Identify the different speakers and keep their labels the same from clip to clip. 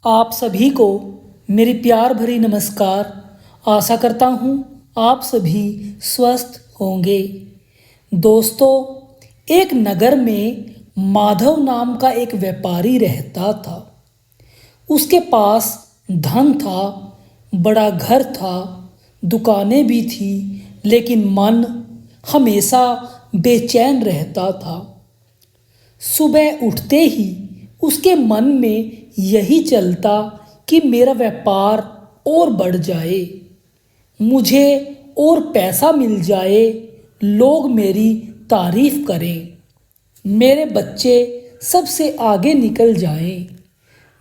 Speaker 1: आप सभी को मेरी प्यार भरी नमस्कार। आशा करता हूँ आप सभी स्वस्थ होंगे। दोस्तों, एक नगर में माधव नाम का एक व्यापारी रहता था। उसके पास धन था, बड़ा घर था, दुकानें भी थी, लेकिन मन हमेशा बेचैन रहता था। सुबह उठते ही उसके मन में यही चलता कि मेरा व्यापार और बढ़ जाए, मुझे और पैसा मिल जाए, लोग मेरी तारीफ करें, मेरे बच्चे सबसे आगे निकल जाएं।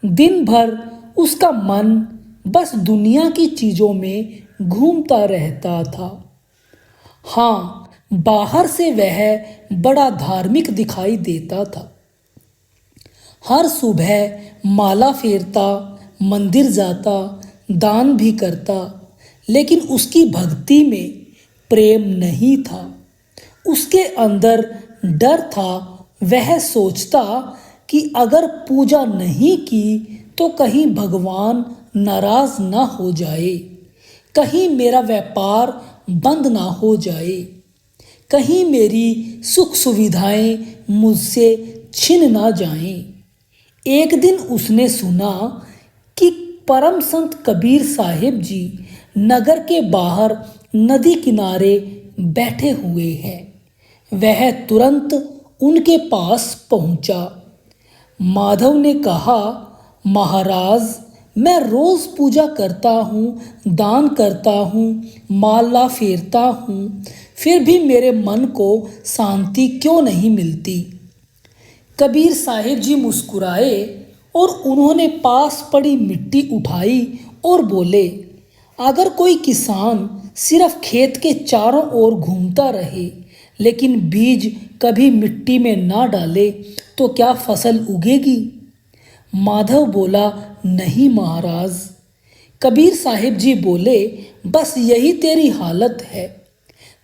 Speaker 1: दिन भर उसका मन बस दुनिया की चीज़ों में घूमता रहता था। हाँ, बाहर से वह बड़ा धार्मिक दिखाई देता था। हर सुबह माला फेरता, मंदिर जाता, दान भी करता, लेकिन उसकी भक्ति में प्रेम नहीं था। उसके अंदर डर था। वह सोचता कि अगर पूजा नहीं की तो कहीं भगवान नाराज ना हो जाए, कहीं मेरा व्यापार बंद ना हो जाए, कहीं मेरी सुख सुविधाएं मुझसे छिन ना जाएं। एक दिन उसने सुना कि परम संत कबीर साहिब जी नगर के बाहर नदी किनारे बैठे हुए हैं। वह तुरंत उनके पास पहुंचा। माधव ने कहा, महाराज, मैं रोज पूजा करता हूँ, दान करता हूँ, माला फेरता हूँ, फिर भी मेरे मन को शांति क्यों नहीं मिलती। कबीर साहिब जी मुस्कुराए और उन्होंने पास पड़ी मिट्टी उठाई और बोले, अगर कोई किसान सिर्फ खेत के चारों ओर घूमता रहे लेकिन बीज कभी मिट्टी में ना डाले तो क्या फसल उगेगी। माधव बोला, नहीं महाराज। कबीर साहिब जी बोले, बस यही तेरी हालत है।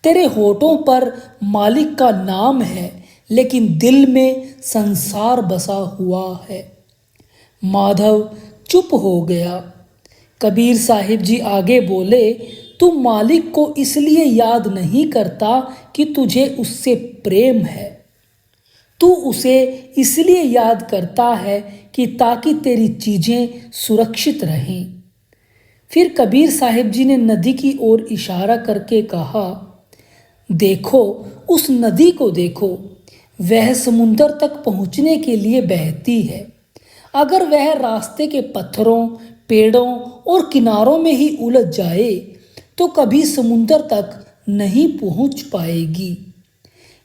Speaker 1: तेरे होठों पर मालिक का नाम है, लेकिन दिल में संसार बसा हुआ है। माधव चुप हो गया। कबीर साहिब जी आगे बोले, तू मालिक को इसलिए याद नहीं करता कि तुझे उससे प्रेम है, तू उसे इसलिए याद करता है कि ताकि तेरी चीजें सुरक्षित रहें। फिर कबीर साहिब जी ने नदी की ओर इशारा करके कहा, देखो, उस नदी को देखो, वह समुंदर तक पहुंचने के लिए बहती है। अगर वह रास्ते के पत्थरों, पेड़ों और किनारों में ही उलझ जाए तो कभी समुंदर तक नहीं पहुंच पाएगी।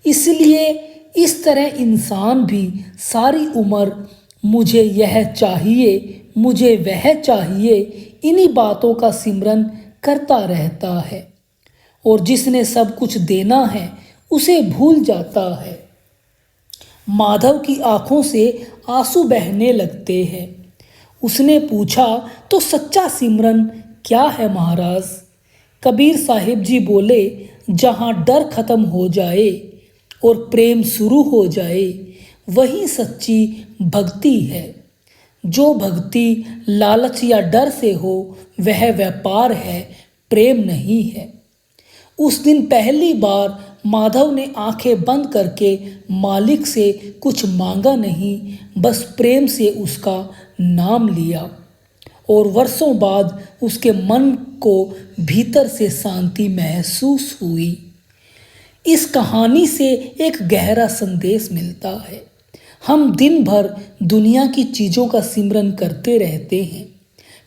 Speaker 1: इसलिए इस तरह इंसान भी सारी उम्र मुझे यह चाहिए, मुझे वह चाहिए, इन्हीं बातों का सिमरन करता रहता है, और जिसने सब कुछ देना है उसे भूल जाता है। माधव की आंखों से आंसू बहने लगते हैं। उसने पूछा, तो सच्चा सिमरन क्या है महाराज। कबीर साहिब जी बोले, जहाँ डर खत्म हो जाए और प्रेम शुरू हो जाए, वही सच्ची भक्ति है। जो भक्ति लालच या डर से हो वह व्यापार है, प्रेम नहीं है। उस दिन पहली बार माधव ने आंखें बंद करके मालिक से कुछ मांगा नहीं, बस प्रेम से उसका नाम लिया, और वर्षों बाद उसके मन को भीतर से शांति महसूस हुई। इस कहानी से एक गहरा संदेश मिलता है। हम दिन भर दुनिया की चीज़ों का सिमरन करते रहते हैं,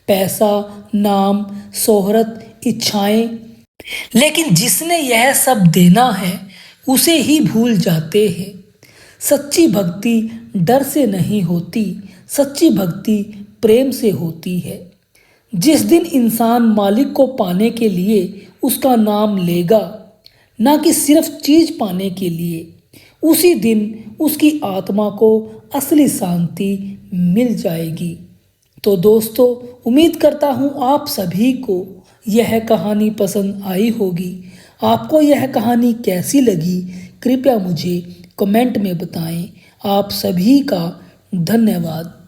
Speaker 1: पैसा, नाम, शोहरत, इच्छाएं, लेकिन जिसने यह सब देना है उसे ही भूल जाते हैं। सच्ची भक्ति डर से नहीं होती, सच्ची भक्ति प्रेम से होती है। जिस दिन इंसान मालिक को पाने के लिए उसका नाम लेगा, ना कि सिर्फ चीज पाने के लिए, उसी दिन उसकी आत्मा को असली शांति मिल जाएगी। तो दोस्तों, उम्मीद करता हूँ आप सभी को यह कहानी पसंद आई होगी। आपको यह कहानी कैसी लगी, कृपया मुझे कमेंट में बताएं। आप सभी का धन्यवाद।